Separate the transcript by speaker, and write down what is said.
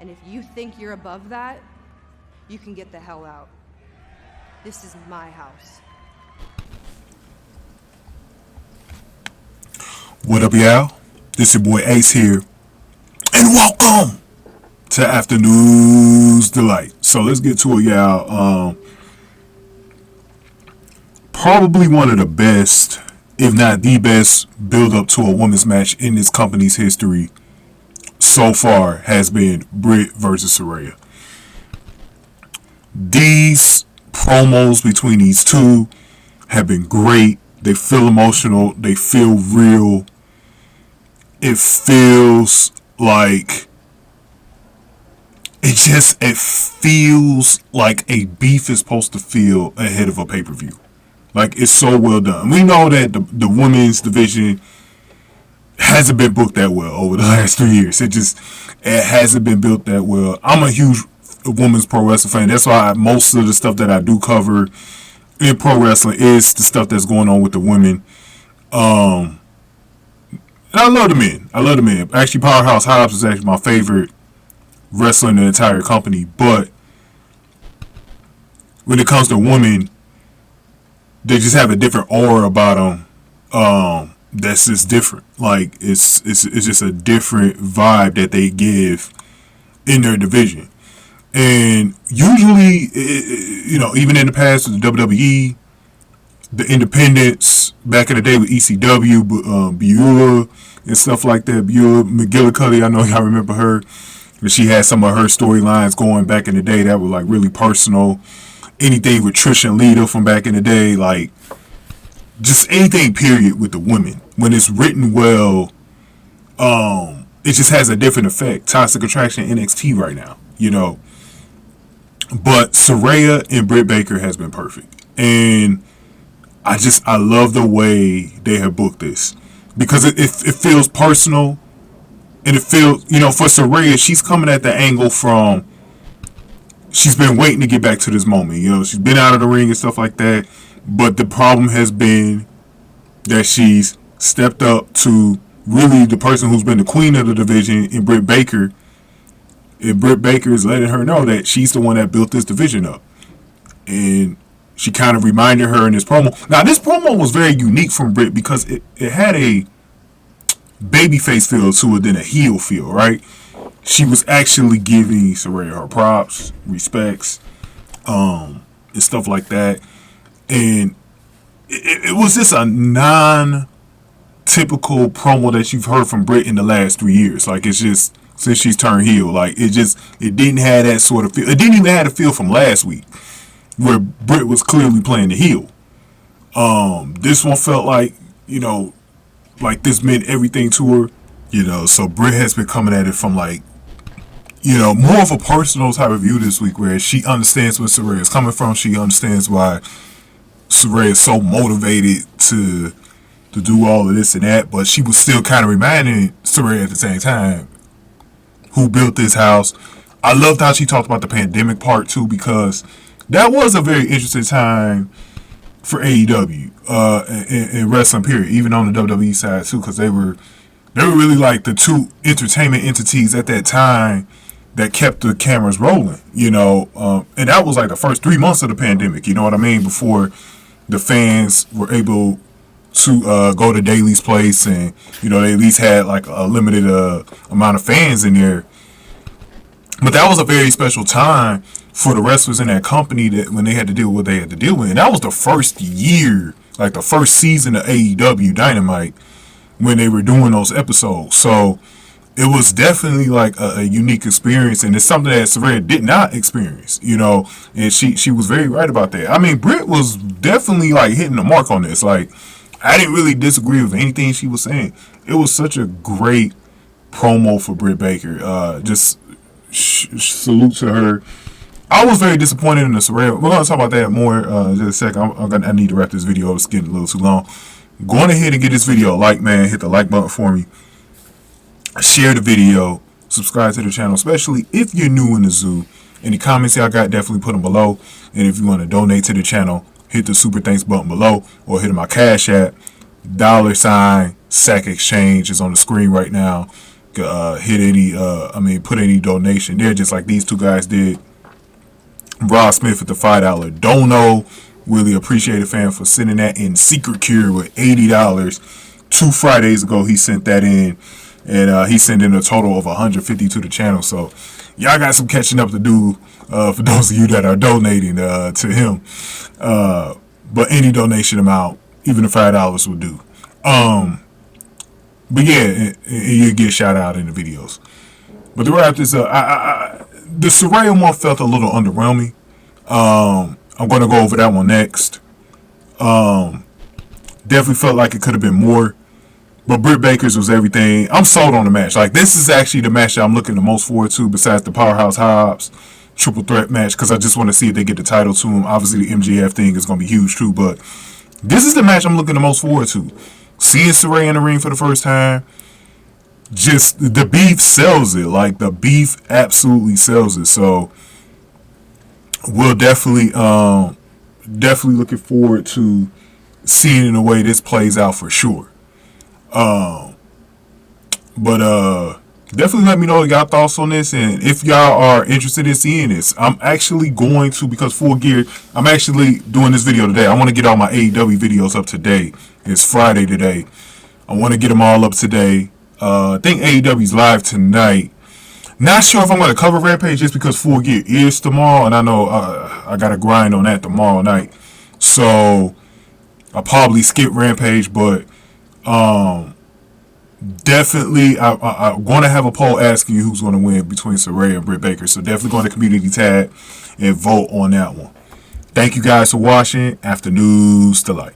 Speaker 1: And if you think you're above that, you can get the hell out. This is my house.
Speaker 2: What up, y'all? This your boy Ace here, and welcome to Afternoon's Delight. So let's get to it, y'all. Probably one of the best, if not the best, build up to a women's match in this company's history so far has been Britt versus Saraya. These promos between these two have been great. They feel emotional. They feel real. It feels like it feels like a beef is supposed to feel ahead of a pay-per-view. Like, it's so well done. We know that the women's division hasn't been booked that well over the last 3 years. It hasn't been built that well. I'm a huge women's pro wrestling fan. That's why most of the stuff that I do cover in pro wrestling is the stuff that's going on with the women. And I love the men. Actually, Powerhouse Hobbs is actually my favorite wrestler in the entire company. But when it comes to women, they just have a different aura about them. That's just different. Like, it's just a different vibe that they give in their division. And usually, even in the past with the WWE, the independents back in the day with ECW, Beulah and stuff like that. Beulah McGillicuddy, I know y'all remember her. She had some of her storylines going back in the day that were like really personal. Anything with Trish and Lita from back in the day, like just anything period with the women. When it's written well, it just has a different effect. Toxic Attraction NXT right now, But Saraya and Britt Baker has been perfect. And I love the way they have booked this. Because it feels personal. And it feels, for Saraya, she's coming at the angle from, she's been waiting to get back to this moment. She's been out of the ring and stuff like that. But the problem has been that she's stepped up to really the person who's been the queen of the division in Britt Baker. And Britt Baker is letting her know that she's the one that built this division up. And she kind of reminded her in this promo. Now, this promo was very unique from Britt because it had a babyface feel to it than a heel feel, right? She was actually giving Saraya her props, respects, and stuff like that. And it was just a non-typical promo that you've heard from Britt in the last 3 years. Like, it's just, since she's turned heel, like, it didn't have that sort of feel. It didn't even have a feel from last week, where Britt was clearly playing the heel. This one felt like, like this meant everything to her, so Britt has been coming at it from like, more of a personal type of view this week, where she understands where Saraya is coming from. She understands why Saraya is so motivated to do all of this and that, but she was still kind of reminding Saraya at the same time who built this house. I loved how she talked about the pandemic part too, because that was a very interesting time for AEW and wrestling period, even on the WWE side too, because they were really like the two entertainment entities at that time that kept the cameras rolling, and that was like the first 3 months of the pandemic, you know what I mean, before the fans were able to go to Daly's place, and they at least had like a limited amount of fans in there. But that was a very special time for the wrestlers in that company, that when they had to deal with what they had to deal with. And that was the first year, like the first season of AEW Dynamite, when they were doing those episodes. So it was definitely like a unique experience, and it's something that Saraya did not experience, and she was very right about that. I mean, Britt was definitely like hitting the mark on this. Like, I didn't really disagree with anything she was saying. It was such a great promo for Britt Baker. Just salute to her. I was very disappointed in the Saraya. We're going to talk about that more in just a second. I need to wrap this video up. It's getting a little too long. Go on ahead and get this video a like, man. Hit the like button for me. Share the video. Subscribe to the channel, especially if you're new in the zoo. Any comments y'all got, definitely put them below. And if you want to donate to the channel, hit the super thanks button below, or hit my Cash App. $SAC Exchange is on the screen right now. hit any put any donation there, just like these two guys did. Rob Smith at the $5 dono. Really appreciate it, fam, for sending that in. Secret Cure with $80. 2 Fridays ago he sent that in, and he sent in a total of $150 to the channel. So y'all got some catching up to do for those of you that are donating to him. But any donation amount, even the $5 will do. But yeah, you get shout out in the videos. But to wrap this up, the Saraya one felt a little underwhelming. I'm going to go over that one next. Definitely felt like it could have been more. But Britt Baker's was everything. I'm sold on the match. Like, this is actually the match that I'm looking the most forward to, besides the Powerhouse Hobbs triple threat match, because I just want to see if they get the title to him. Obviously, the MJF thing is going to be huge too, but this is the match I'm looking the most forward to. Seeing Saraya in the ring for the first time, just the beef sells it. Like, the beef absolutely sells it. So we'll definitely looking forward to seeing the way this plays out for sure. But definitely let me know y'all thoughts on this, and if y'all are interested in seeing this, I'm actually going to, because Full Gear, I'm actually doing this video today. I want to get all my AEW videos up today. It's Friday today. I want to get them all up today. I think AEW's live tonight. Not sure if I'm going to cover Rampage just because Full Gear is tomorrow, and I know I got to grind on that tomorrow night. So I'll probably skip Rampage, but definitely I'm going to have a poll asking you who's going to win between Saraya and Britt Baker. So definitely go to community tab and vote on that one. Thank you guys for watching. Afternoons Delight.